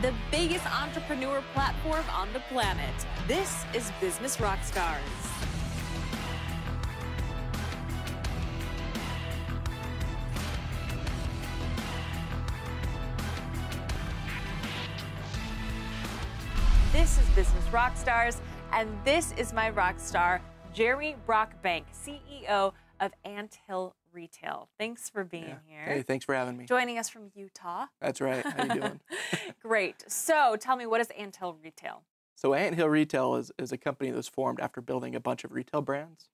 the biggest entrepreneur platform on the planet. This is Business Rockstars. This is Business Rockstars, and this is my rock star, Jeremy Brockbank, CEO of Anthill Retail. Thanks for being here. Hey, thanks for having me. Joining us from Utah. That's right. How you doing? Great. So tell me, what is Anthill Retail? So Anthill Retail is a company that was formed after building a bunch of retail brands.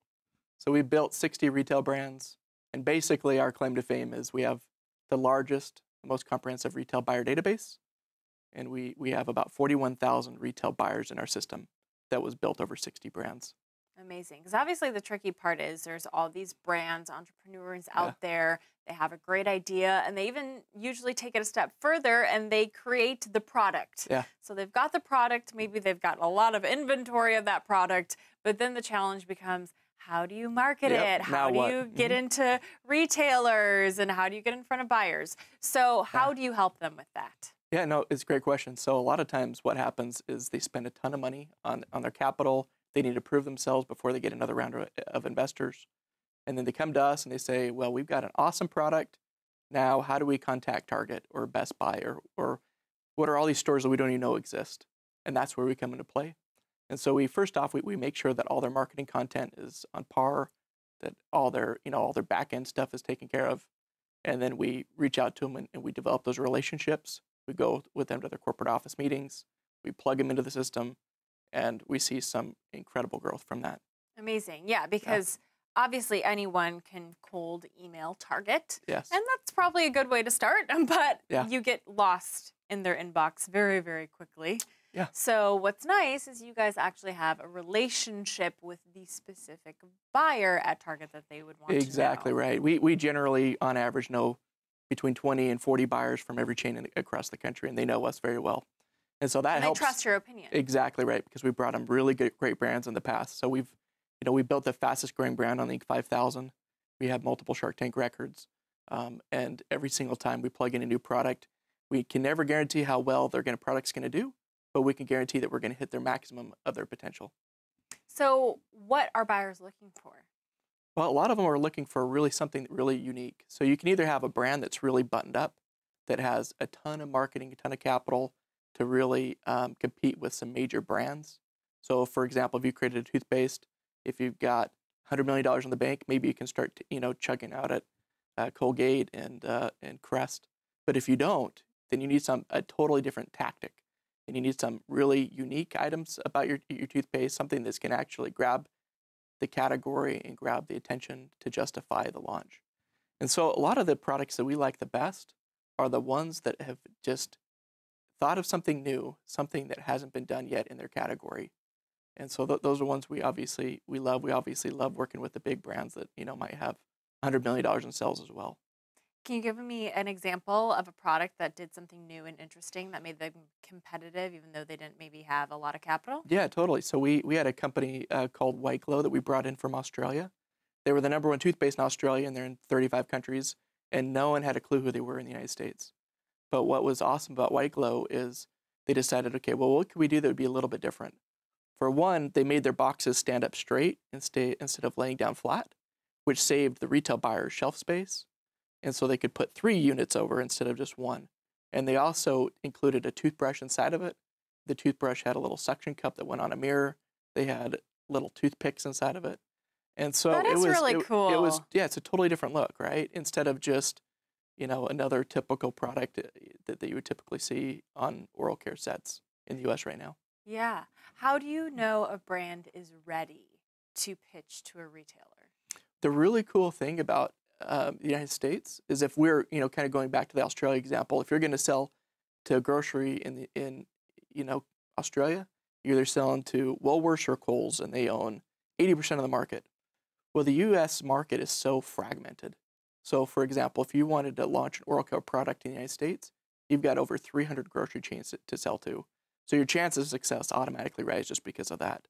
So we built 60 retail brands, and basically our claim to fame is we have the largest, most comprehensive retail buyer database, and we have about 41,000 retail buyers in our system that was built over 60 brands. Amazing. Because obviously the tricky part is there's all these brands, entrepreneurs out there. They have a great idea, and they even usually take it a step further and they create the product. Yeah. So they've got the product, maybe they've got a lot of inventory of that product, but then the challenge becomes, how do you market it? How do you get into retailers, and how do you get in front of buyers? So how do you help them with that? Yeah, no, it's a great question. So a lot of times what happens is they spend a ton of money on their capital. They need to prove themselves before they get another round of investors. And then they come to us and they say, well, we've got an awesome product. Now, how do we contact Target or Best Buy or what are all these stores that we don't even know exist? And that's where we come into play. And so first off, we make sure that all their marketing content is on par, that all their back end stuff is taken care of. And then we reach out to them and we develop those relationships. We go with them to their corporate office meetings. We plug them into the system. And we see some incredible growth from that. Amazing. Yeah, because obviously anyone can cold email Target. Yes. And that's probably a good way to start, but you get lost in their inbox very, very quickly. Yeah. So what's nice is you guys actually have a relationship with the specific buyer at Target that they would want to know. Exactly right. We generally, on average, know between 20 and 40 buyers from every chain across the country, and they know us very well. And so that helps. They trust your opinion. Exactly right, because we brought them really great brands in the past. So we built the fastest growing brand on the Inc. 5000. We have multiple Shark Tank records, and every single time we plug in a new product, we can never guarantee how well their product's going to do, but we can guarantee that we're going to hit their maximum of their potential. So what are buyers looking for? Well, a lot of them are looking for really something really unique. So you can either have a brand that's really buttoned up, that has a ton of marketing, a ton of capital, to really compete with some major brands. So, for example, if you created a toothpaste, if you've got $100 million in the bank, maybe you can start, chugging out at Colgate and Crest. But if you don't, then you need a totally different tactic, and you need some really unique items about your toothpaste, something that's going to actually grab the category and grab the attention to justify the launch. And so, a lot of the products that we like the best are the ones that have just thought of something new, something that hasn't been done yet in their category. And so those are ones we love. We obviously love working with the big brands that, might have $100 million in sales as well. Can you give me an example of a product that did something new and interesting that made them competitive, even though they didn't maybe have a lot of capital? Yeah, totally. So we had a company called White Glow that we brought in from Australia. They were the #1 toothpaste in Australia, and they're in 35 countries, and no one had a clue who they were in the United States. But what was awesome about White Glow is they decided, okay, well, what could we do that would be a little bit different? For one, they made their boxes stand up straight instead of laying down flat, which saved the retail buyers shelf space. And so they could put 3 units over instead of just 1. And they also included a toothbrush inside of it. The toothbrush had a little suction cup that went on a mirror. They had little toothpicks inside of it. And so that is really cool. It's a totally different look, right? Instead of just another typical product that you would typically see on oral care sets in the U.S. right now. Yeah. How do you know a brand is ready to pitch to a retailer? The really cool thing about the United States is if we're, kind of going back to the Australia example, if you're going to sell to a grocery in Australia, you're either selling to Woolworths or Kohl's, and they own 80% of the market. Well, the U.S. market is so fragmented. So, for example, if you wanted to launch an oral care product in the United States, you've got over 300 grocery chains to sell to. So your chances of success automatically rise just because of that.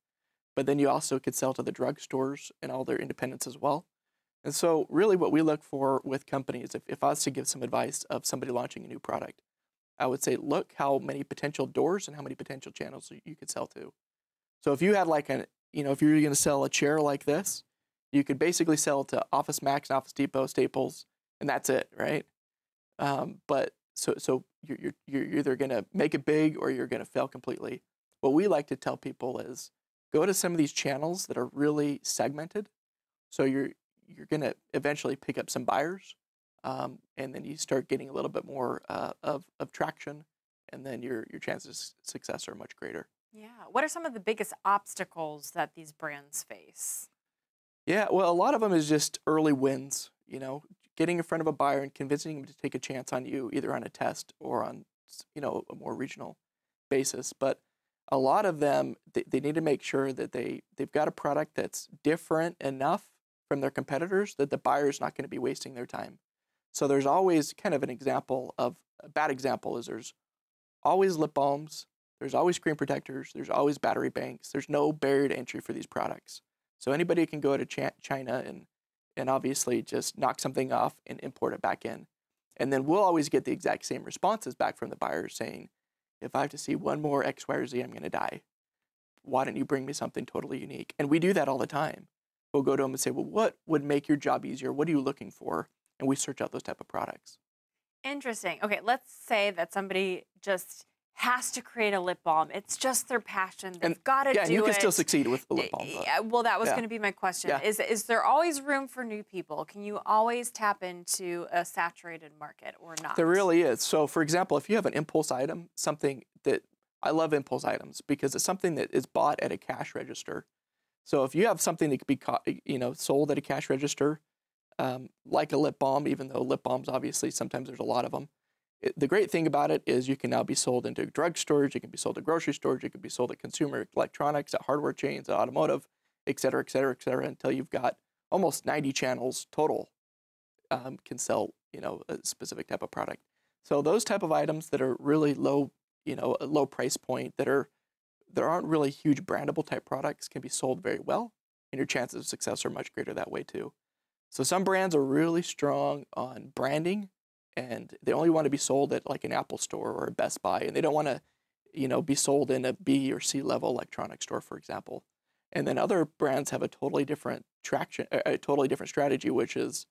But then you also could sell to the drugstores and all their independents as well. And so really what we look for with companies, if I was to give some advice of somebody launching a new product, I would say look how many potential doors and how many potential channels you could sell to. So if you had like if you're going to sell a chair like this, you could basically sell to Office Max, Office Depot, Staples, and that's it, right? But so you're either going to make it big or you're going to fail completely. What we like to tell people is go to some of these channels that are really segmented. So you're going to eventually pick up some buyers, and then you start getting a little bit more of traction, and then your chances of success are much greater. Yeah. What are some of the biggest obstacles that these brands face? Yeah, well, a lot of them is just early wins, getting in front of a buyer and convincing them to take a chance on you, either on a test or on, a more regional basis. But a lot of them, they need to make sure that they've got a product that's different enough from their competitors that the buyer's not going to be wasting their time. So there's always kind of a bad example is there's always lip balms, there's always screen protectors, there's always battery banks, there's no barrier to entry for these products. So anybody can go to China and obviously just knock something off and import it back in. And then we'll always get the exact same responses back from the buyers saying, if I have to see one more X, Y, or Z, I'm going to die. Why don't you bring me something totally unique? And we do that all the time. We'll go to them and say, well, what would make your job easier? What are you looking for? And we search out those type of products. Interesting. Okay, let's say that somebody just has to create a lip balm. It's just their passion. They've got to do it. Yeah, and you can still succeed with the lip balm. Well, that was going to be my question. Yeah. Is there always room for new people? Can you always tap into a saturated market or not? There really is. So, for example, if you have an impulse item, something that I love impulse items because it's something that is bought at a cash register. So if you have something that could be sold at a cash register, like a lip balm, even though lip balms, obviously, sometimes there's a lot of them. The great thing about it is you can now be sold into drugstores, it can be sold to grocery stores, it can be sold at consumer electronics, at hardware chains, at automotive, et cetera, et cetera, et cetera, until you've got almost 90 channels total can sell, a specific type of product. So those type of items that are really low, a low price point, there aren't really huge brandable type products can be sold very well, and your chances of success are much greater that way too. So some brands are really strong on branding, and they only want to be sold at like an Apple store or a Best Buy, and they don't want to, be sold in a B or C level electronic store, for example. And then other brands have a totally different strategy, which is,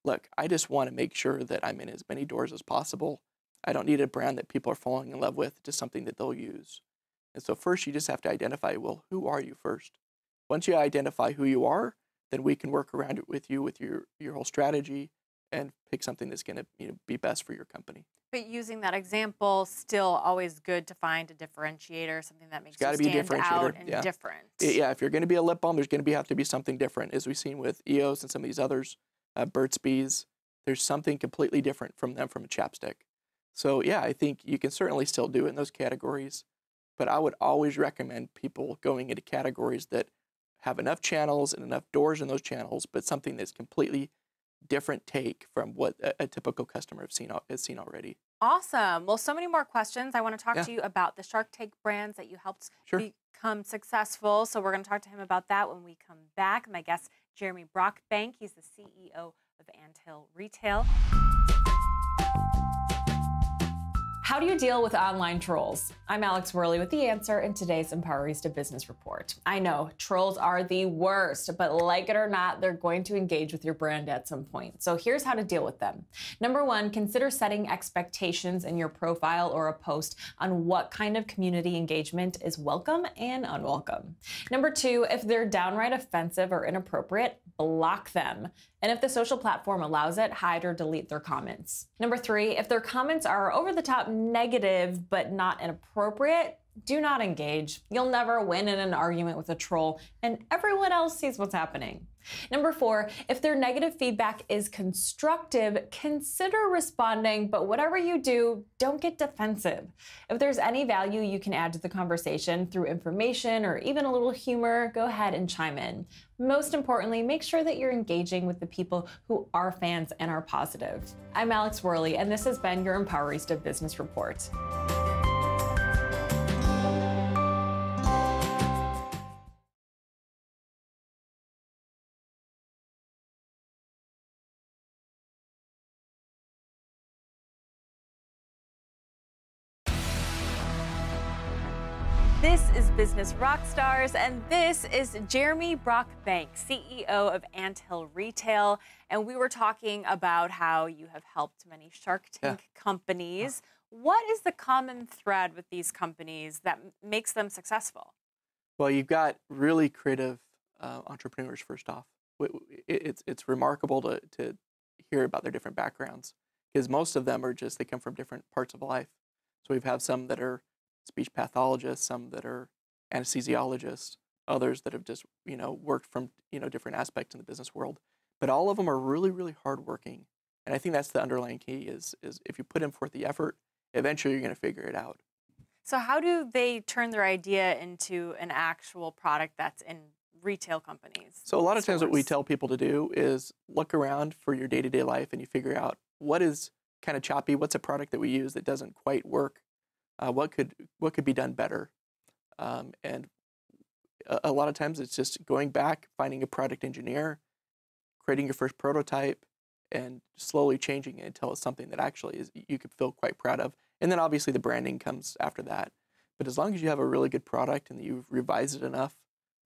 look, I just want to make sure that I'm in as many doors as possible. I don't need a brand that people are falling in love with, just something that they'll use. And so first, you just have to identify, well, who are you first? Once you identify who you are, then we can work around it with you with your whole strategy and pick something that's going to be best for your company. But using that example, still always good to find a differentiator, something that makes you stand out and different. Yeah, if you're going to be a lip balm, there's going to have to be something different, as we've seen with EOS and some of these others, Burt's Bees. There's something completely different from them from a chapstick. So yeah, I think you can certainly still do it in those categories, but I would always recommend people going into categories that have enough channels and enough doors in those channels, but something that's completely different take from what a typical customer has seen already. Awesome. Well, so many more questions. I want to talk to you about the Shark Tank brands that you helped become successful. So we're going to talk to him about that when we come back. My guest, Jeremy Brockbank. He's the CEO of Anthill Retail. How do you deal with online trolls? I'm Alex Worley with The Answer in today's Empowerista Business Report. I know, trolls are the worst, but like it or not, they're going to engage with your brand at some point. So here's how to deal with them. Number one, consider setting expectations in your profile or a post on what kind of community engagement is welcome and unwelcome. Number two, if they're downright offensive or inappropriate, block them. And if the social platform allows it, hide or delete their comments. Number three, if their comments are over the top negative but not inappropriate, do not engage. You'll never win in an argument with a troll, and everyone else sees what's happening. Number four, if their negative feedback is constructive, consider responding, but whatever you do, don't get defensive. If there's any value you can add to the conversation through information or even a little humor, go ahead and chime in. Most importantly, make sure that you're engaging with the people who are fans and are positive. I'm Alex Worley, and this has been your Empowerista Business Report. This is Business Rockstars, and this is Jeremy Brockbank, CEO of Anthill Retail. And we were talking about how you have helped many Shark Tank companies. What is the common thread with these companies that makes them successful? Well, you've got really creative entrepreneurs, first off. It's remarkable to hear about their different backgrounds, because most of them are just, they come from different parts of life. So we've had some that are speech pathologists, some that are anesthesiologists, others that have just, worked from, different aspects in the business world. But all of them are really, really hardworking. And I think that's the underlying key is if you put in forth the effort, eventually you're going to figure it out. So how do they turn their idea into an actual product that's in retail companies? So a lot of times what we tell people to do is look around for your day-to-day life and you figure out what is kind of choppy, what's a product that we use that doesn't quite work, what could be done better. And a lot of times it's just going back, finding a product engineer, creating your first prototype, and slowly changing it until it's something that actually you could feel quite proud of. And then obviously the branding comes after that. But as long as you have a really good product and you've revised it enough,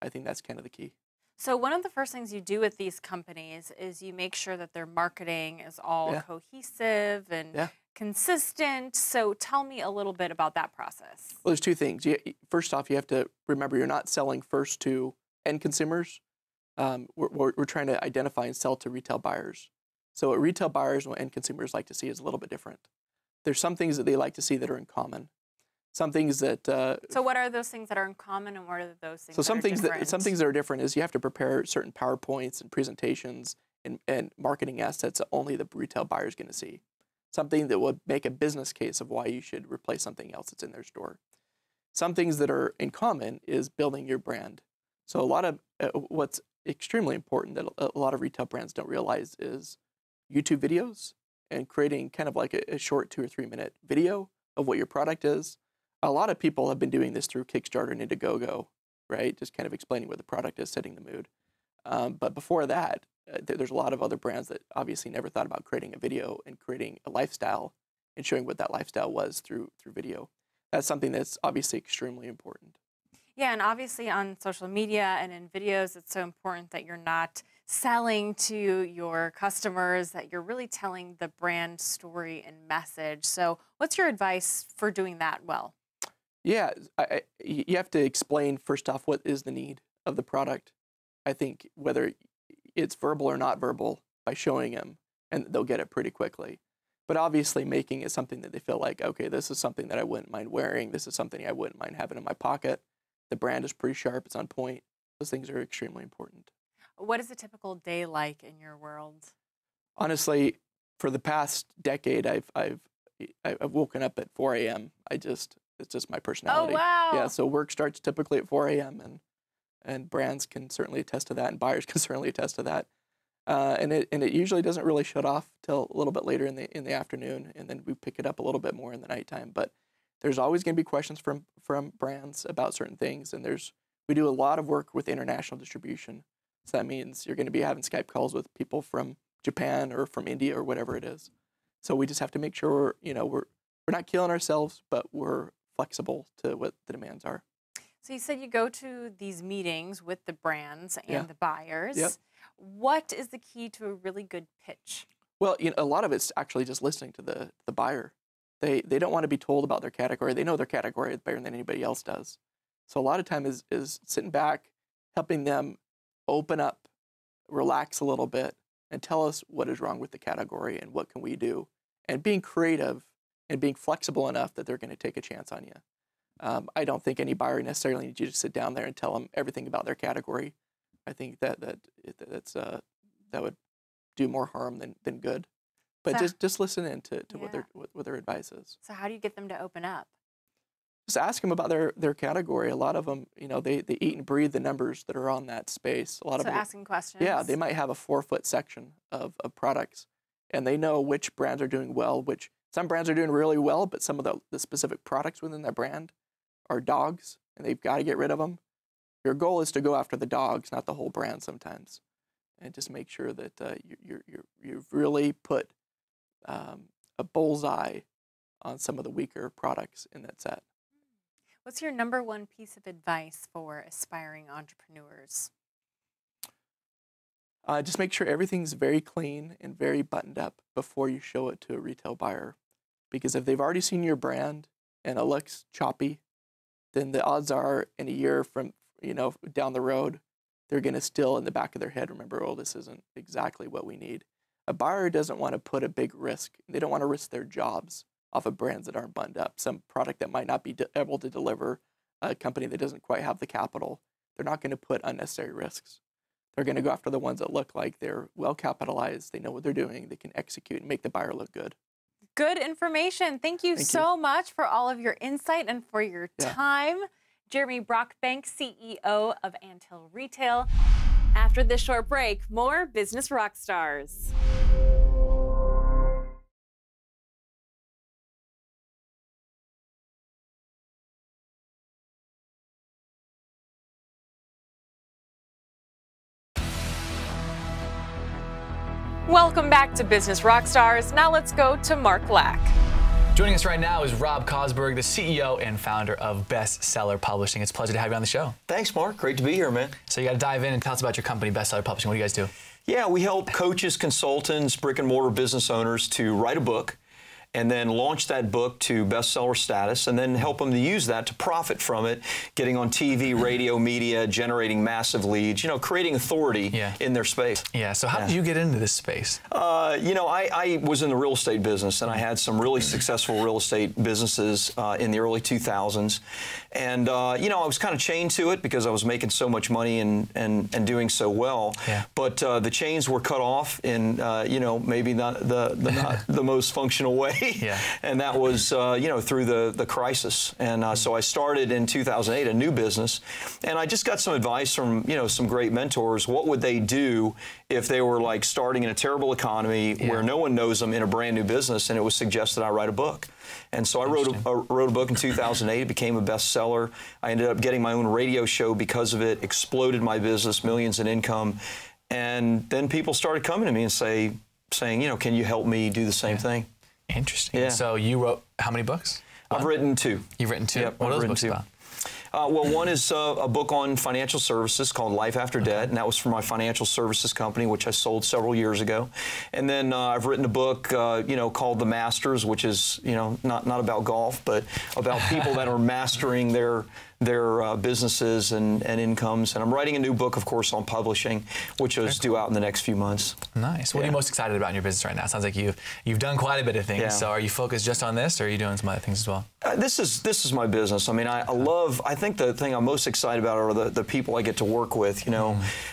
I think that's kind of the key. So one of the first things you do with these companies is you make sure that their marketing is all cohesive and consistent. So tell me a little bit about that process. Well, there's two things. First off, you have to remember you're not selling first to end consumers. We're trying to identify and sell to retail buyers. So what retail buyers and end consumers like to see is a little bit different. There's some things that they like to see that are in common. Some things that... so what are those things that are in common, and what are those things some that are different? Some things that are different is you have to prepare certain PowerPoints and presentations and marketing assets that only the retail buyer is going to see. Something that would make a business case of why you should replace something else that's in their store. Some things that are in common is building your brand. So a lot of what's extremely important that a lot of retail brands don't realize is YouTube videos and creating kind of like a short 2 or 3 minute video of what your product is. A lot of people have been doing this through Kickstarter and Indiegogo, right? Just kind of explaining what the product is, setting the mood. But before that, there's a lot of other brands that obviously never thought about creating a video and creating a lifestyle and showing what that lifestyle was through video. That's something that's obviously extremely important. Yeah, and obviously on social media and in videos, it's so important that you're not selling to your customers, that you're really telling the brand story and message. So what's your advice for doing that well? Yeah, you have to explain, first off, what is the need of the product. I think whether it's verbal or not verbal, by showing them, and they'll get it pretty quickly. But obviously making it something that they feel like, okay, this is something that I wouldn't mind wearing. This is something I wouldn't mind having in my pocket. The brand is pretty sharp. It's on point. Those things are extremely important. What is a typical day like in your world? Honestly, for the past decade, I've woken up at 4 a.m. It's just my personality. Oh, wow. Yeah, so work starts typically at 4 a.m. and brands can certainly attest to that, and buyers can certainly attest to that. And it usually doesn't really shut off till a little bit later in the afternoon, and then we pick it up a little bit more in the nighttime. But there's always going to be questions from brands about certain things, and we do a lot of work with international distribution. So that means you're going to be having Skype calls with people from Japan or from India or whatever it is. So we just have to make sure we're not killing ourselves, but we're flexible to what the demands are. So you said you go to these meetings with the brands and the buyers. Yep. What is the key to a really good pitch? Well, a lot of it's actually just listening to the buyer. They don't want to be told about their category. They know their category better than anybody else does. So a lot of time is sitting back, helping them open up, relax a little bit, and tell us what is wrong with the category and what can we do, and being creative and being flexible enough that they're going to take a chance on you. I don't think any buyer necessarily needs you to sit down there and tell them everything about their category. I think that would do more harm than good. But just listen in to what their advice is. So how do you get them to open up? Just ask them about their category. A lot of them, they eat and breathe the numbers that are on that space. A lot of them, asking questions. Yeah, they might have a 4-foot section of products, and they know which brands are doing well. Some brands are doing really well, but some of the specific products within that brand are dogs, and they've got to get rid of them. Your goal is to go after the dogs, not the whole brand sometimes, and just make sure that you've really put a bullseye on some of the weaker products in that set. What's your #1 piece of advice for aspiring entrepreneurs? Just make sure everything's very clean and very buttoned up before you show it to a retail buyer. Because if they've already seen your brand and it looks choppy, then the odds are in a year from, down the road, they're going to still in the back of their head remember, oh, this isn't exactly what we need. A buyer doesn't want to put a big risk. They don't want to risk their jobs off of brands that aren't buttoned up, some product that might not be able to deliver, a company that doesn't quite have the capital. They're not going to put unnecessary risks. They're going to go after the ones that look like they're well capitalized, they know what they're doing, they can execute and make the buyer look good. Good information. Thank you so much for all of your insight and for your time. Jeremy Brockbank, CEO of Anthill Retail. After this short break, more Business Rockstars. Welcome back to Business Rockstars. Now let's go to Mark Lack. Joining us right now is Rob Cosberg, the CEO and founder of Bestseller Publishing. It's a pleasure to have you on the show. Thanks, Mark. Great to be here, man. So you got to dive in and tell us about your company, Bestseller Publishing. What do you guys do? Yeah, we help coaches, consultants, brick-and-mortar business owners to write a book and then launch that book to bestseller status and then help them to use that to profit from it, getting on TV, radio, media, generating massive leads, creating authority in their space. Yeah, so how did you get into this space? I was in the real estate business, and I had some really successful real estate businesses in the early 2000s. And, I was kind of chained to it because I was making so much money and doing so well. Yeah. But the chains were cut off in, maybe not the most functional way. Yeah. And that was, through the crisis. And so I started in 2008 a new business, and I just got some advice from, some great mentors. What would they do if they were like starting in a terrible economy where no one knows them in a brand new business? And it was suggested I write a book. And so I wrote a book in 2008. It became a bestseller. I ended up getting my own radio show because of it, exploded my business, millions in income. And then people started coming to me and saying, can you help me do the same thing? Interesting. Yeah. So you wrote how many books? I've written 2. You've written 2? Yep, what are those books about? Well, one is a book on financial services called Life After Debt, and that was for my financial services company, which I sold several years ago. And then I've written a book, called The Masters, which is, not about golf, but about people that are mastering their businesses and incomes. And I'm writing a new book, of course, on publishing, which is due out in the next few months. Nice. What are you most excited about in your business right now? It sounds like you've done quite a bit of things. Yeah. So are you focused just on this, or are you doing some other things as well? This is my business. I mean, I think the thing I'm most excited about are the people I get to work with.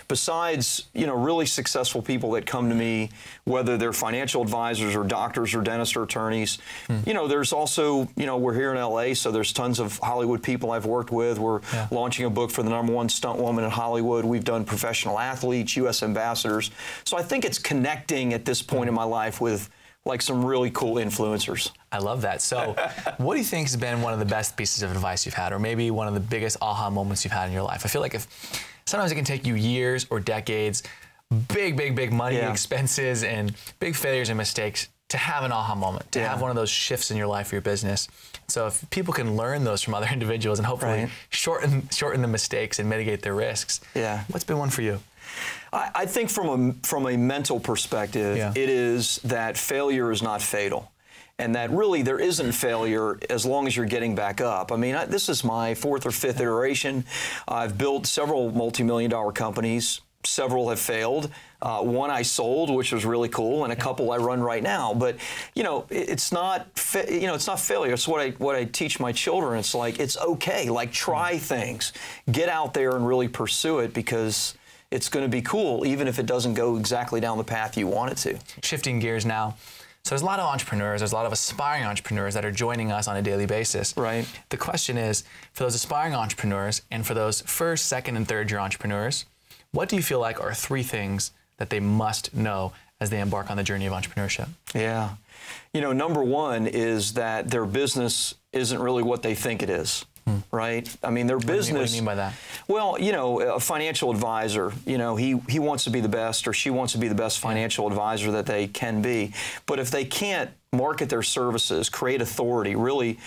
Besides really successful people that come to me, whether they're financial advisors or doctors or dentists or attorneys. There's also we're here in LA, so there's tons of Hollywood people I've worked with. We're launching a book for the #1 stunt woman in Hollywood. We've done professional athletes, U.S. ambassadors. So I think it's connecting at this point in my life with like some really cool influencers. I love that. So what do you think has been one of the best pieces of advice you've had, or maybe one of the biggest aha moments you've had in your life? I feel like sometimes it can take you years or decades, big money expenses and big failures and mistakes to have an aha moment, to have one of those shifts in your life or your business. So if people can learn those from other individuals and hopefully shorten the mistakes and mitigate their risks, what's been one for you? I think from a mental perspective, it is that failure is not fatal. And that really there isn't failure as long as you're getting back up. I mean, this is my 4th or 5th iteration. I've built several multi-million-dollar companies. Several have failed. One I sold, which was really cool, and a couple I run right now. But it's not it's not failure. It's what I teach my children. It's like it's okay. Like try things, get out there and really pursue it, because it's going to be cool, even if it doesn't go exactly down the path you want it to. Shifting gears now. So there's a lot of entrepreneurs, there's a lot of aspiring entrepreneurs that are joining us on a daily basis. Right. The question is, for those aspiring entrepreneurs and for those first, second, and third year entrepreneurs, what do you feel like are 3 things that they must know as they embark on the journey of entrepreneurship? Yeah. #1 is that their business isn't really what they think it is. Right? I mean, their business. What do you mean by that? Well, a financial advisor, he wants to be the best, or she wants to be the best financial advisor that they can be. But if they can't market their services, create authority, really,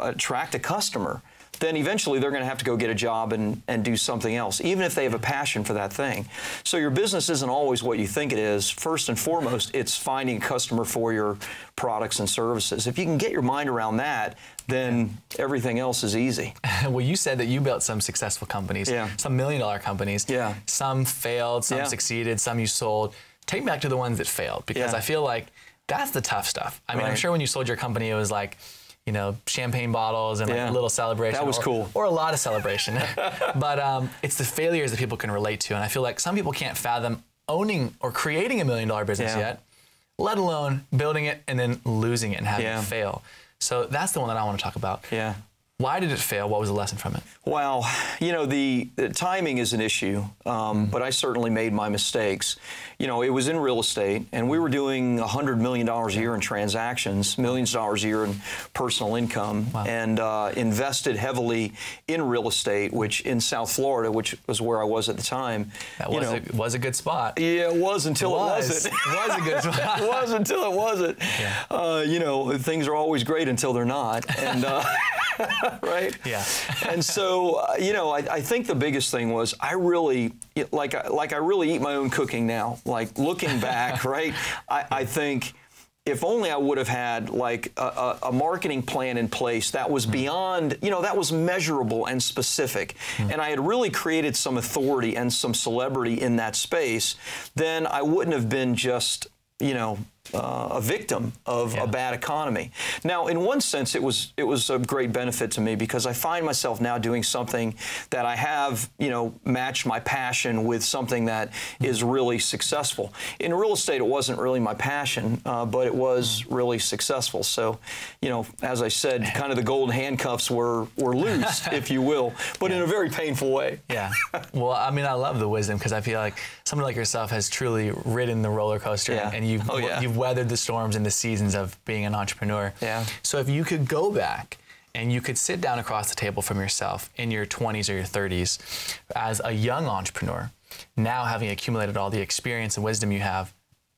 attract a customer, then eventually they're going to have to go get a job and do something else, even if they have a passion for that thing. So your business isn't always what you think it is. First and foremost, it's finding a customer for your products and services. If you can get your mind around that, then everything else is easy. Well, you said that you built some successful companies, some $1 million companies. Yeah. Some failed, some succeeded, some you sold. Take me back to the ones that failed, because I feel like that's the tough stuff. I mean, I'm sure when you sold your company, it was like, you know, champagne bottles and like a little celebration. That was cool. Or a lot of celebration. But it's the failures that people can relate to. And I feel like some people can't fathom owning or creating $1 million business yet, let alone building it and then losing it and having it fail. So that's the one that I want to talk about. Yeah. Why did it fail? What was the lesson from it? Well, you know, the timing is an issue, but I certainly made my mistakes. You know, it was in real estate, and we were doing $100 million a year in transactions, millions of dollars a year in personal income, and invested heavily in real estate, which in South Florida, which was where I was at the time. That was a good spot. Yeah, it was until it wasn't. It was a good spot. It was until it wasn't. Yeah. You know, things are always great until they're not. And right? Yeah. And so, you know, I think the biggest thing was I really, like I really eat my own cooking now. Like looking back, right? I think if only I would have had like a marketing plan in place that was beyond, you know, that was measurable and specific, and I had really created some authority and some celebrity in that space, then I wouldn't have been just, you know, a victim of a bad economy. Now, in one sense, it was a great benefit to me, because I find myself now doing something that I have, you know, matched my passion with something that is really successful. In real estate, it wasn't really my passion, but it was really successful. So, you know, as I said, kind of the golden handcuffs were loose, if you will, but in a very painful way. Yeah. Well, I mean, I love the wisdom, because I feel like somebody like yourself has truly ridden the roller coaster, and you've weathered the storms and the seasons of being an entrepreneur. Yeah. So if you could go back and you could sit down across the table from yourself in your 20s or your 30s as a young entrepreneur, now having accumulated all the experience and wisdom you have,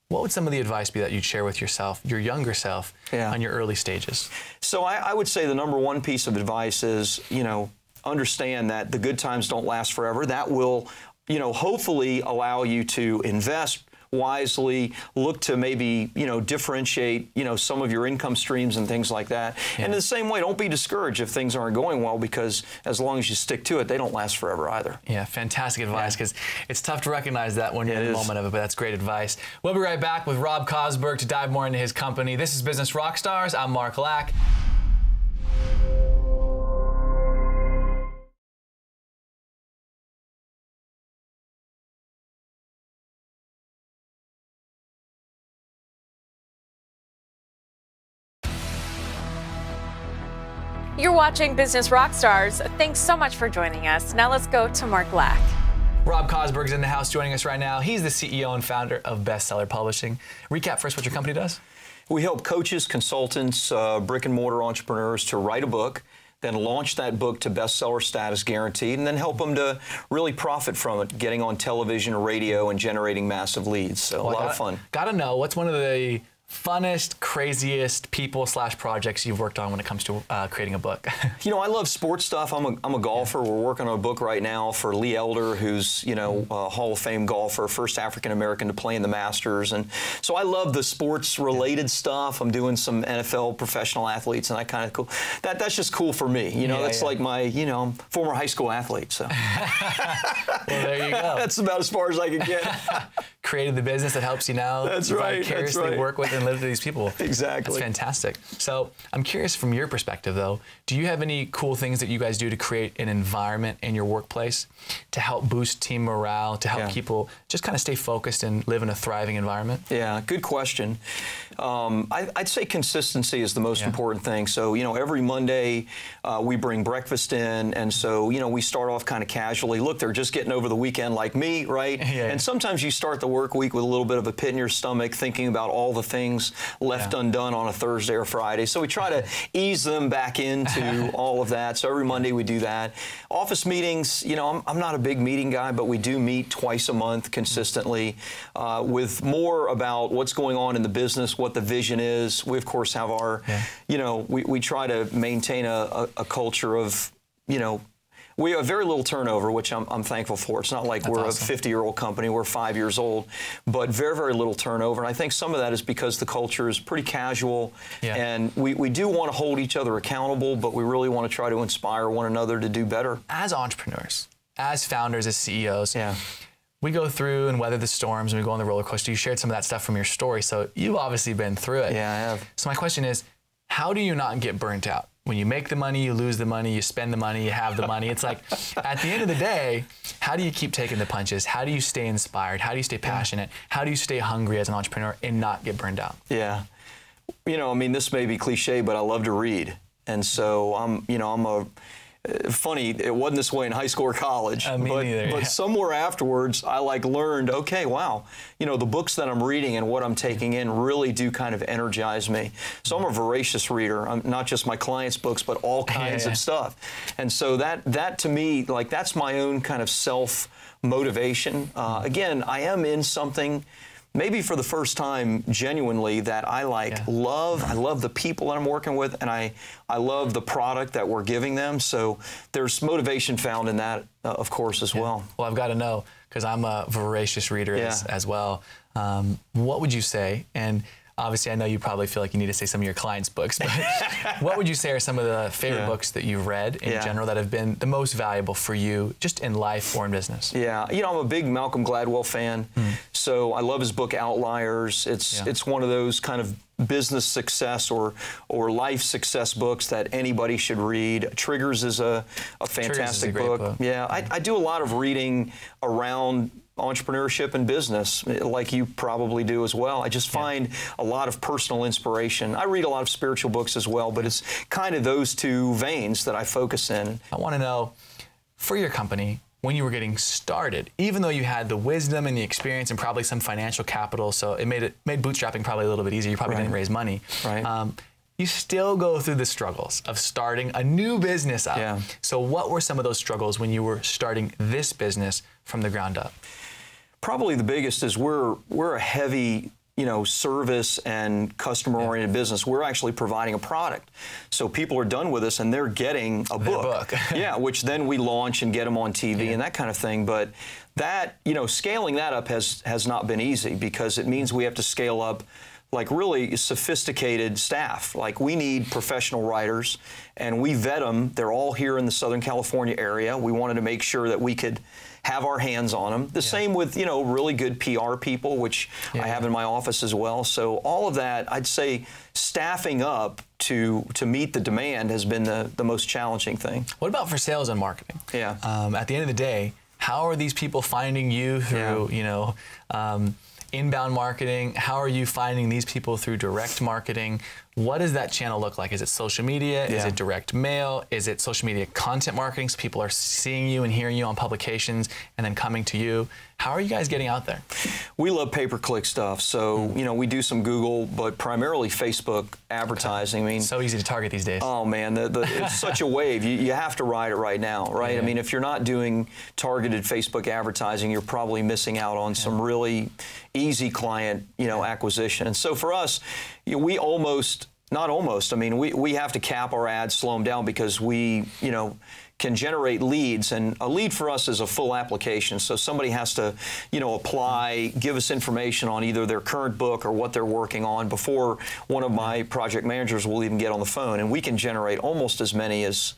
what would some of the advice be that you'd share with yourself, your younger self, on your early stages? So I would say the number one piece of advice is, you know, understand that the good times don't last forever. That will, you know, hopefully allow you to invest wisely, look to maybe, you know, differentiate, you know, some of your income streams and things like that. And in the same way, don't be discouraged if things aren't going well, because as long as you stick to it, they don't last forever either. Yeah, fantastic advice, because it's tough to recognize that when you're in the moment of it, but that's great advice. We'll be right back with Rob Cosberg to dive more into his company. This is Business Rockstars. I'm Mark Lack. You're watching Business Rockstars. Thanks so much for joining us. Now let's go to Mark Lack. Rob Cosberg's in the house joining us right now. He's the CEO and founder of Bestseller Publishing. Recap first what your company does. We help coaches, consultants, brick and mortar entrepreneurs to write a book, then launch that book to bestseller status guaranteed, and then help them to really profit from it, getting on television, radio, and generating massive leads. So a lot of fun. Gotta know, what's one of the funnest, craziest people/projects you've worked on when it comes to creating a book? You know, I love sports stuff. I'm a golfer. We're working on a book right now for Lee Elder, who's, you know, a Hall of Fame golfer, first African-American to play in the Masters. And so I love the sports-related stuff. I'm doing some NFL professional athletes, and that kind of cool. That's just cool for me. You know, that's like my, you know, former high school athlete. So. Well, there you go. That's about as far as I can get. Created the business that helps you now. That's right. Vicariously work with and live with these people. Exactly. That's fantastic. So I'm curious from your perspective, though, do you have any cool things that you guys do to create an environment in your workplace to help boost team morale, to help people just kind of stay focused and live in a thriving environment? Yeah, good question. I'd say consistency is the most important thing. So, you know, every Monday we bring breakfast in, and so, you know, we start off kind of casually. Look, they're just getting over the weekend like me, right? And sometimes you start the work week with a little bit of a pit in your stomach, thinking about all the things things left undone on a Thursday or Friday. So we try to ease them back into all of that. So every Monday we do that. Office meetings, you know, I'm not a big meeting guy, but we do meet twice a month consistently with more about what's going on in the business, what the vision is. We, of course, have our, you know, we try to maintain a culture of, you know, we have very little turnover, which I'm thankful for. It's not like we're awesome. A 50-year-old company. We're 5 years old, but very, very little turnover. And I think some of that is because the culture is pretty casual, and we do want to hold each other accountable, but we really want to try to inspire one another to do better. As entrepreneurs, as founders, as CEOs, we go through and weather the storms, and we go on the roller coaster. You shared some of that stuff from your story, so you've obviously been through it. Yeah, I have. So my question is, how do you not get burnt out? When you make the money, you lose the money, you spend the money, you have the money. It's like, at the end of the day, how do you keep taking the punches? How do you stay inspired? How do you stay passionate? How do you stay hungry as an entrepreneur and not get burned out? Yeah. You know, I mean, this may be cliche, but I love to read. And so funny, it wasn't this way in high school or college, but somewhere afterwards, I learned, okay, wow, you know, the books that I'm reading and what I'm taking in really do kind of energize me. So I'm a voracious reader. I'm not just my clients' books, but all kinds of stuff. And so that to me, that's my own kind of self-motivation. Again, I am in something maybe for the first time genuinely that I love. I love the people that I'm working with, and I love the product that we're giving them. So there's motivation found in that, of course, as well. Well, I've got to know, because I'm a voracious reader as well. What would you say, and obviously I know you probably feel like you need to say some of your clients' books, but what would you say are some of the favorite books that you've read in general that have been the most valuable for you just in life or in business? Yeah, you know, I'm a big Malcolm Gladwell fan, so I love his book Outliers. It's one of those kind of business success or life success books that anybody should read. Triggers is a fantastic book. Yeah, I do a lot of reading around entrepreneurship and business, like you probably do as well. I just find a lot of personal inspiration. I read a lot of spiritual books as well, but it's kind of those two veins that I focus in. I want to know, for your company, when you were getting started, even though you had the wisdom and the experience and probably some financial capital, so it made bootstrapping probably a little bit easier. You probably didn't raise money. You still go through the struggles of starting a new business up. So what were some of those struggles when you were starting this business from the ground up? Probably the biggest is we're a heavy, you know, service and customer-oriented business. We're actually providing a product. So people are done with us and they're getting a book. Which then we launch and get them on TV and that kind of thing. But that, you know, scaling that up has not been easy, because it means we have to scale up like really sophisticated staff. Like, we need professional writers, and we vet them. They're all here in the Southern California area. We wanted to make sure that we could have our hands on them. The same with, you know, really good PR people, which I have in my office as well. So all of that, I'd say staffing up to meet the demand has been the most challenging thing. What about for sales and marketing? At the end of the day, how are these people finding you through, you know, inbound marketing? How are you finding these people through direct marketing? What does that channel look like? Is it social media? Is it direct mail? Is it social media content marketing, so people are seeing you and hearing you on publications and then coming to you? How are you guys getting out there? We love pay-per-click stuff. So, you know, we do some Google, but primarily Facebook advertising. I mean, so easy to target these days. Oh, man, it's such a wave. You have to ride it right now, right? I mean, if you're not doing targeted Facebook advertising, you're probably missing out on some really easy client, you know, acquisition. And so for us, you know, we I mean, we have to cap our ads, slow them down, because we, you know, can generate leads. And a lead for us is a full application. So somebody has to, you know, apply, give us information on either their current book or what they're working on before one of my project managers will even get on the phone. And we can generate almost as many as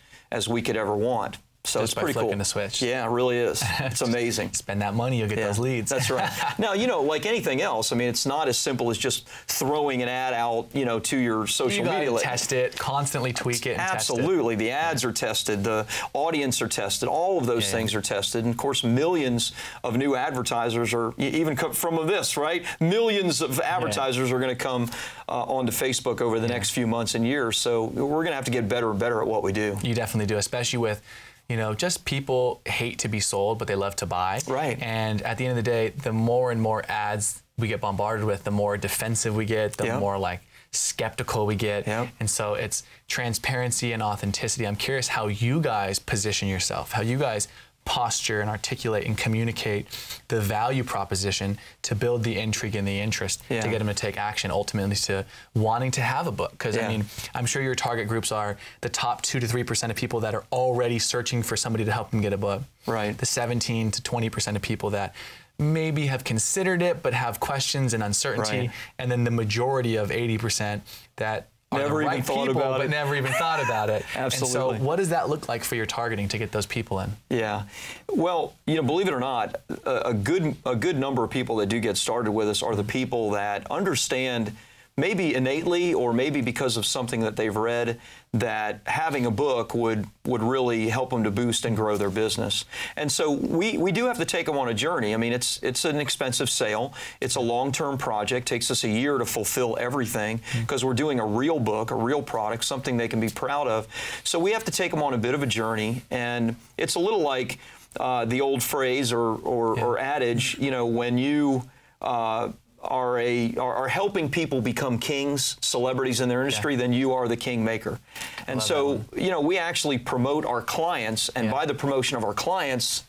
we could ever want. So just it's pretty cool. Flipping the switch. Yeah, it really is. It's amazing. Spend that money, you'll get those leads. That's right. Now, you know, like anything else, I mean, it's not as simple as just throwing an ad out, you know, to your social media. You test it, constantly tweak it, and absolutely. Test it. The ads are tested, the audience are tested, all of those things are tested. And of course, millions of new advertisers are, even from this, right? Millions of advertisers are going to come onto Facebook over the next few months and years. So we're going to have to get better and better at what we do. You definitely do, especially with you know, just people hate to be sold, but they love to buy. Right. And at the end of the day, the more and more ads we get bombarded with, the more defensive we get, the more like skeptical we get. And so it's transparency and authenticity. I'm curious how you guys position yourself, how you guys posture and articulate and communicate the value proposition to build the intrigue and the interest to get them to take action, ultimately to wanting to have a book. Because I mean, I'm sure your target groups are the top 2 to 3% of people that are already searching for somebody to help them get a book. Right. The 17 to 20% of people that maybe have considered it but have questions and uncertainty, and then the majority of 80% that never even thought about it. Never even thought about it. Absolutely. And so what does that look like for your targeting to get those people in? Yeah. Well, you know, believe it or not, a good number of people that do get started with us are the people that understand, maybe innately or maybe because of something that they've read, that having a book would really help them to boost and grow their business. And so we do have to take them on a journey. I mean, it's an expensive sale. It's a long-term project. It takes us a year to fulfill everything because we're doing a real book, a real product, something they can be proud of. So we have to take them on a bit of a journey. And it's a little like the old phrase or adage, you know, when you are helping people become kings, celebrities in their industry, then you are the king maker. And so, you know, we actually promote our clients, and by the promotion of our clients,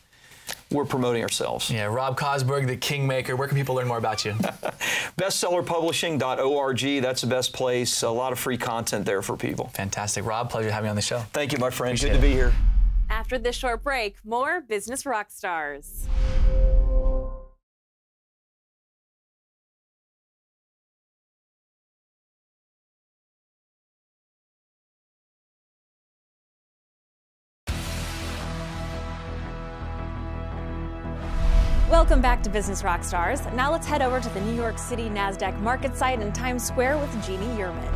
we're promoting ourselves. Yeah, Rob Cosberg, the Kingmaker. Where can people learn more about you? Bestsellerpublishing.org. That's the best place. A lot of free content there for people. Fantastic. Rob, pleasure having you on the show. Thank you, my friend. Appreciate Good to be here. After this short break, more Business Rockstars. Welcome back to Business Rockstars. Now let's head over to the New York City NASDAQ market site in Times Square with Jeannie Yerman.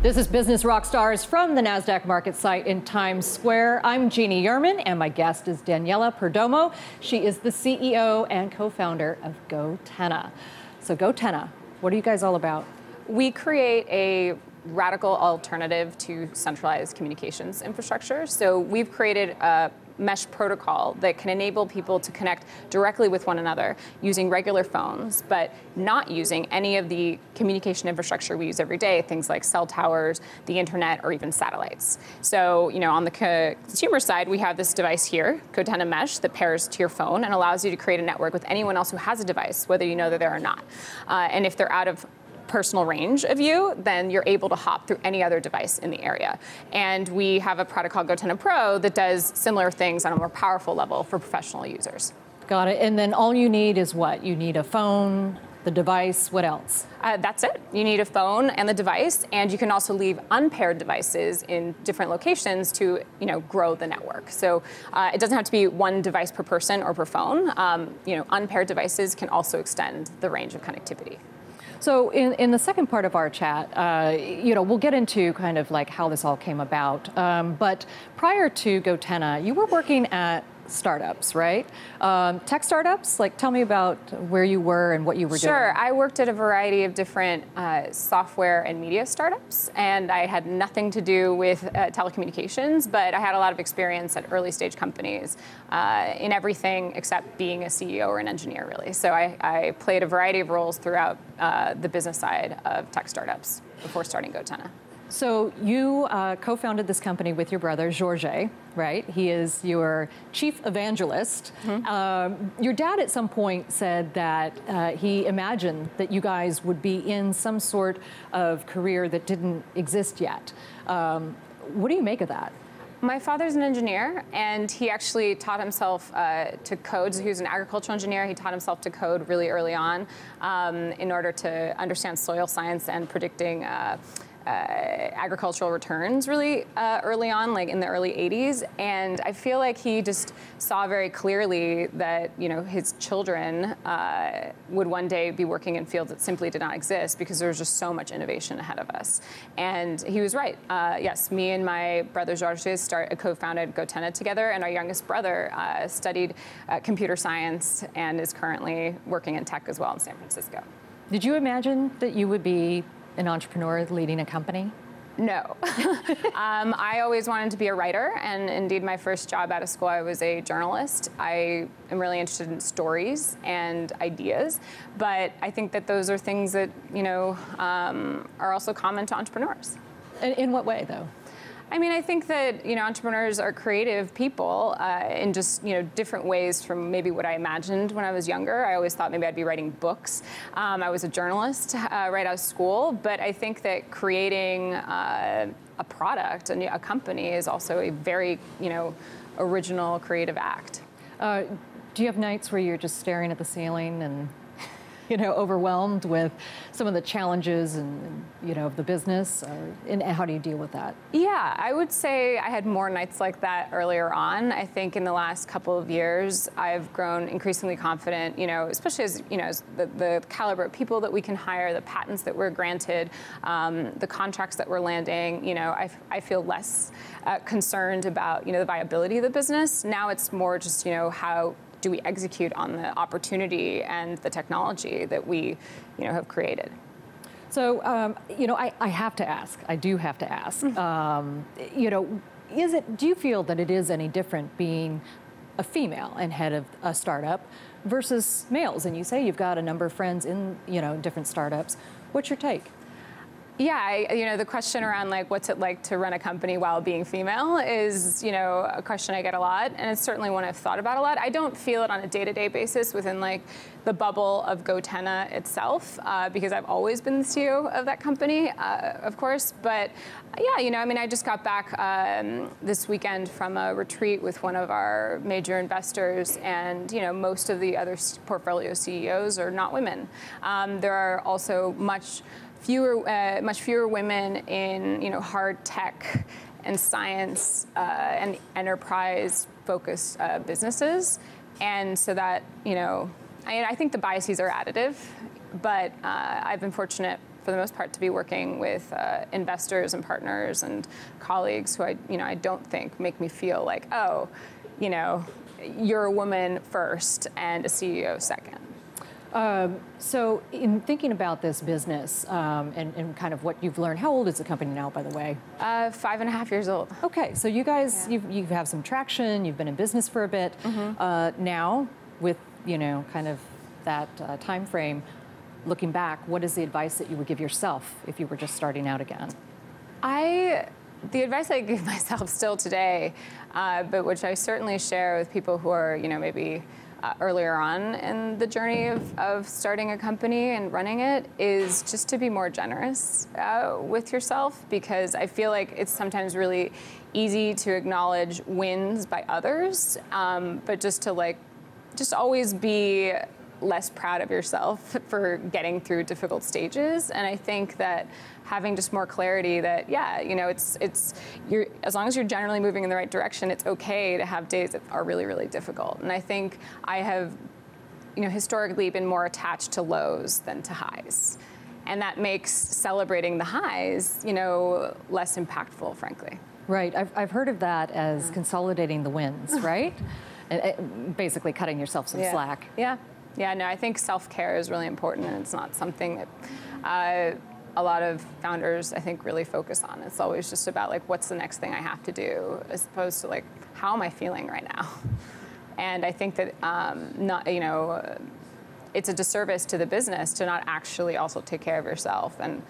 This is Business Rockstars from the NASDAQ market site in Times Square. I'm Jeannie Yerman, and my guest is Daniela Perdomo. She is the CEO and co-founder of GoTenna. So GoTenna, what are you guys all about? We create a radical alternative to centralized communications infrastructure. So we've created a mesh protocol that can enable people to connect directly with one another using regular phones, but not using any of the communication infrastructure we use every day, things like cell towers, the internet, or even satellites. So, you know, on the consumer side, we have this device here, GoTenna Mesh, that pairs to your phone and allows you to create a network with anyone else who has a device, whether you know they're there or not. And if they're out of personal range of you, then you're able to hop through any other device in the area. And we have a product called GoTenna Pro that does similar things on a more powerful level for professional users. Got it. And then all you need is what? You need a phone, the device, what else? That's it. You need a phone and the device, and you can also leave unpaired devices in different locations to, you know, grow the network. So it doesn't have to be one device per person or per phone. You know, unpaired devices can also extend the range of connectivity. So in the second part of our chat, you know, we'll get into kind of like how this all came about. But prior to GoTenna, you were working at startups, right? Tech startups? Like, tell me about where you were and what you were doing. Sure. I worked at a variety of different software and media startups, and I had nothing to do with telecommunications, but I had a lot of experience at early stage companies in everything except being a CEO or an engineer, really. So I played a variety of roles throughout the business side of tech startups before starting GoTenna. So you co-founded this company with your brother, Georges, right? He is your chief evangelist. Your dad at some point said that he imagined that you guys would be in some sort of career that didn't exist yet. What do you make of that? My father's an engineer, and he actually taught himself to code. So he was an agricultural engineer. He taught himself to code really early on in order to understand soil science and predicting agricultural returns really early on, like in the early 80s. And I feel like he just saw very clearly that, you know, his children would one day be working in fields that simply did not exist because there was just so much innovation ahead of us. And he was right. Yes, me and my brother Georges co-founded GoTenna together, and our youngest brother studied computer science and is currently working in tech as well in San Francisco. Did you imagine that you would be an entrepreneur leading a company? No. I always wanted to be a writer, and indeed my first job out of school, I was a journalist. I am really interested in stories and ideas, but I think that those are things that, are also common to entrepreneurs. In what way, though? I mean, I think that, entrepreneurs are creative people in just, different ways from maybe what I imagined when I was younger. I always thought maybe I'd be writing books. I was a journalist right out of school, but I think that creating a product, a company, is also a very, original, creative act. Do you have nights where you're just staring at the ceiling and overwhelmed with some of the challenges and of the business? And how do you deal with that? Yeah, I would say I had more nights like that earlier on. I think in the last couple of years, I've grown increasingly confident, especially as, as the caliber of people that we can hire, the patents that we're granted, the contracts that we're landing, I feel less concerned about, the viability of the business. Now it's more just, how do we execute on the opportunity and the technology that we, have created? So, I have to ask. I do have to ask. Do you feel that it is any different being a female and head of a startup versus males? And you say you've got a number of friends in, different startups. What's your take? Yeah, the question around what's it like to run a company while being female is, a question I get a lot, and it's certainly one I've thought about a lot. I don't feel it on a day-to-day basis within the bubble of GoTenna itself, because I've always been the CEO of that company, of course. But yeah, I just got back this weekend from a retreat with one of our major investors, and most of the other portfolio CEOs are not women. There are also much fewer women in hard tech and science and enterprise-focused businesses, and so that I think the biases are additive, but I've been fortunate for the most part to be working with investors and partners and colleagues who I don't think make me feel like, oh, you're a woman first and a CEO second. So in thinking about this business and kind of what you've learned, how old is the company now, by the way? 5.5 years old. Okay, so you guys, you have some traction, you've been in business for a bit. Now, with, kind of that time frame, looking back, what is the advice that you would give yourself if you were just starting out again? The advice I give myself still today, but which I certainly share with people who are, maybe earlier on in the journey of starting a company and running it, is just to be more generous with yourself, because I feel like it's sometimes really easy to acknowledge wins by others, but just to just always be less proud of yourself for getting through difficult stages. And I think that having just more clarity that, you're, as long as you're generally moving in the right direction, it's okay to have days that are really, really difficult. And I think I have, historically been more attached to lows than to highs. And that makes celebrating the highs, less impactful, frankly. Right, I've heard of that as consolidating the wins, right? And basically cutting yourself some slack. Yeah, no, I think self-care is really important, and it's not something that a lot of founders, I think, really focus on. It's always just about what's the next thing I have to do, as opposed to how am I feeling right now? And I think that it's a disservice to the business to not actually also take care of yourself and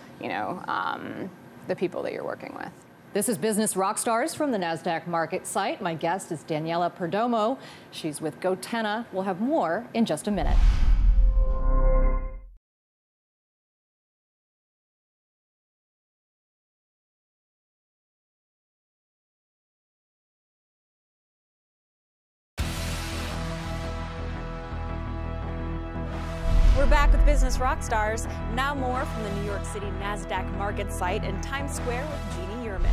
the people that you're working with. This is Business Rockstars from the NASDAQ Market Site. My guest is Daniela Perdomo. She's with GoTenna. We'll have more in just a minute. We're back with Business Rockstars. Now more from the New York City NASDAQ Market Site in Times Square with Jeannie Yerman.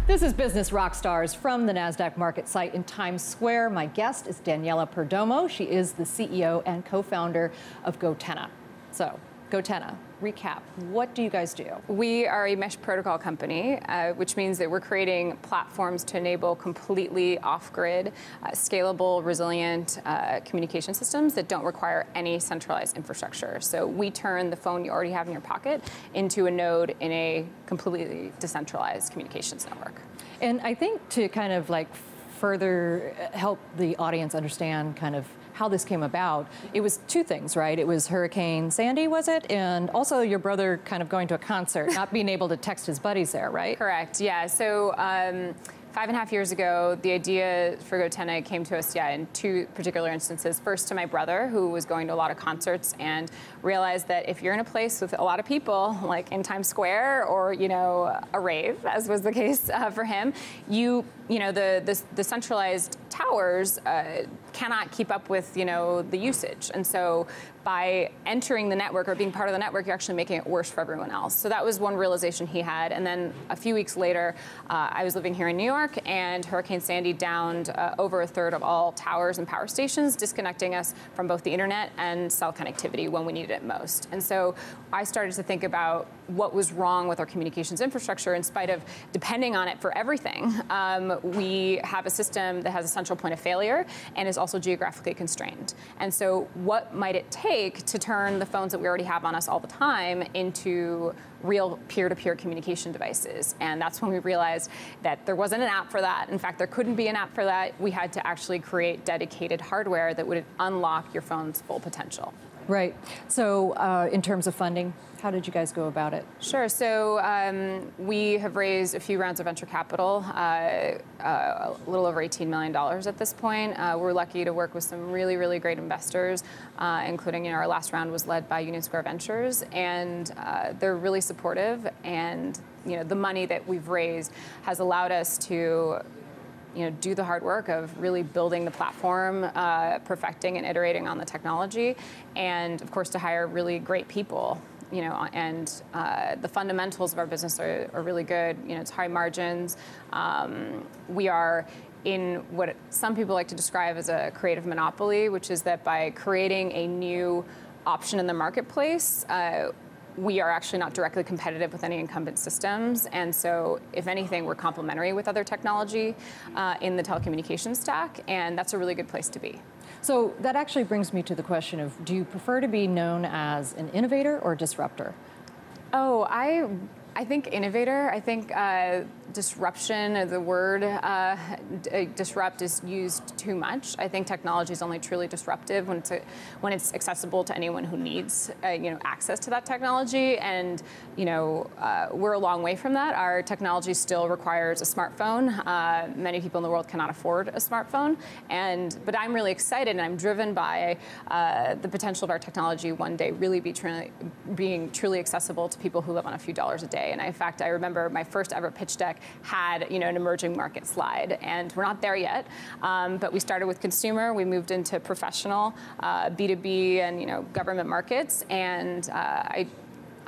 This is Business Rockstars from the NASDAQ Market Site in Times Square. My guest is Daniela Perdomo. She is the CEO and co-founder of GoTenna. So, GoTenna, recap. What do you guys do? We are a mesh protocol company, which means that we're creating platforms to enable completely off-grid, scalable, resilient communication systems that don't require any centralized infrastructure. So we turn the phone you already have in your pocket into a node in a completely decentralized communications network. And I think to kind of like further help the audience understand kind of how this came about, it was two things, right? It was Hurricane Sandy, was it? And also your brother kind of going to a concert, not being able to text his buddies there, right? Correct, yeah. So 5.5 years ago, the idea for GoTenna came to us, in two particular instances. First, to my brother, who was going to a lot of concerts and realized that if you're in a place with a lot of people, like in Times Square or, a rave, as was the case for him, the centralized towers cannot keep up with, the usage. And so by entering the network or being part of the network, you're actually making it worse for everyone else. So that was one realization he had. And then a few weeks later, I was living here in New York, and Hurricane Sandy downed over a third of all towers and power stations, disconnecting us from both the internet and cell connectivity when we needed it most. And so I started to think about what was wrong with our communications infrastructure in spite of depending on it for everything. We have a system that has a central point of failure and is also geographically constrained. And so what might it take to turn the phones that we already have on us all the time into real peer-to-peer communication devices? And that's when we realized that there wasn't an app for that. In fact, there couldn't be an app for that. We had to actually create dedicated hardware that would unlock your phone's full potential. Right. So in terms of funding, how did you guys go about it? Sure. So we have raised a few rounds of venture capital, a little over $18 million at this point. We're lucky to work with some really, really great investors, including, our last round was led by Union Square Ventures, and they're really supportive. And the money that we've raised has allowed us to do the hard work of really building the platform, perfecting and iterating on the technology, and of course to hire really great people. And the fundamentals of our business are really good. It's high margins. We are in what some people like to describe as a creative monopoly, which is that by creating a new option in the marketplace, we are actually not directly competitive with any incumbent systems. And so, if anything, we're complementary with other technology in the telecommunications stack, and that's a really good place to be. So that actually brings me to the question of, do you prefer to be known as an innovator or disruptor? Oh, I think innovator. I think disruption, the word disrupt is used too much. I think technology is only truly disruptive when it's accessible to anyone who needs access to that technology. And we're a long way from that. Our technology still requires a smartphone. Many people in the world cannot afford a smartphone. But I'm really excited, and I'm driven by the potential of our technology one day really being truly accessible to people who live on a few dollars a day. And in fact, I remember my first ever pitch deck had an emerging market slide, and we're not there yet. But we started with consumer, we moved into professional, B2B, and government markets, and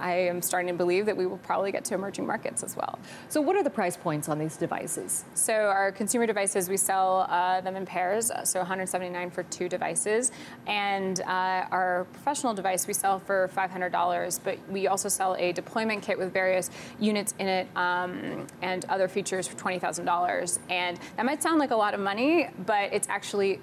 I am starting to believe that we will probably get to emerging markets as well. So what are the price points on these devices? So our consumer devices, we sell them in pairs, so $179 for 2 devices. And our professional device we sell for $500, but we also sell a deployment kit with various units in it and other features for $20,000. And that might sound like a lot of money, but it's actually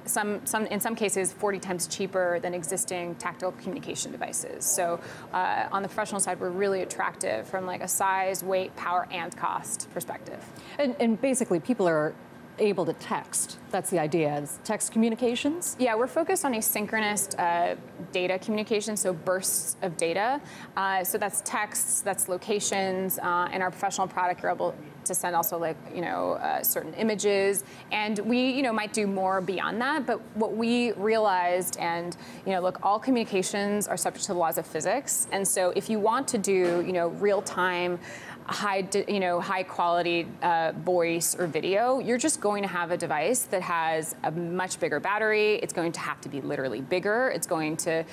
in some cases 40 times cheaper than existing tactical communication devices. So on the professional side, we're really attractive from like a size, weight, power, and cost perspective. And basically, people are able to text. That's the idea, is text communications? Yeah, we're focused on asynchronous data communication, so bursts of data. So that's texts, that's locations. In our professional product, you're able to send also certain images, and we might do more beyond that. But what we realized, and look, all communications are subject to the laws of physics, and so if you want to do real time, high quality voice or video, you're just going to have a device that has a much bigger battery. It's going to have to be literally bigger. It's going to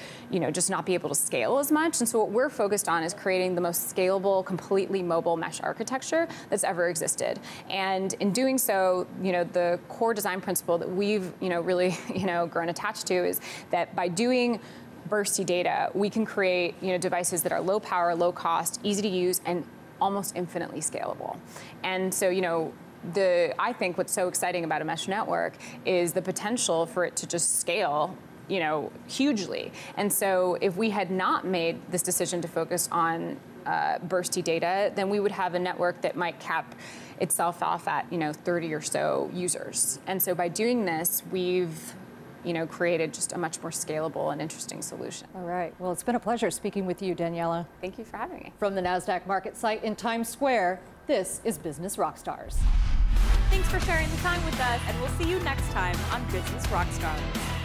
just not be able to scale as much. And so what we're focused on is creating the most scalable, completely mobile mesh architecture that's ever existed. And in doing so, the core design principle that we've really grown attached to is that by doing bursty data, we can create devices that are low power, low cost, easy to use, and almost infinitely scalable. And so I think what's so exciting about a mesh network is the potential for it to just scale hugely. And so if we had not made this decision to focus on bursty data, then we would have a network that might cap itself off at 30 or so users. And so by doing this, we've created just a much more scalable and interesting solution. All right. Well, it's been a pleasure speaking with you, Daniela. Thank you for having me. From the NASDAQ market site in Times Square, this is Business Rockstars. Thanks for sharing the time with us, and we'll see you next time on Business Rockstars.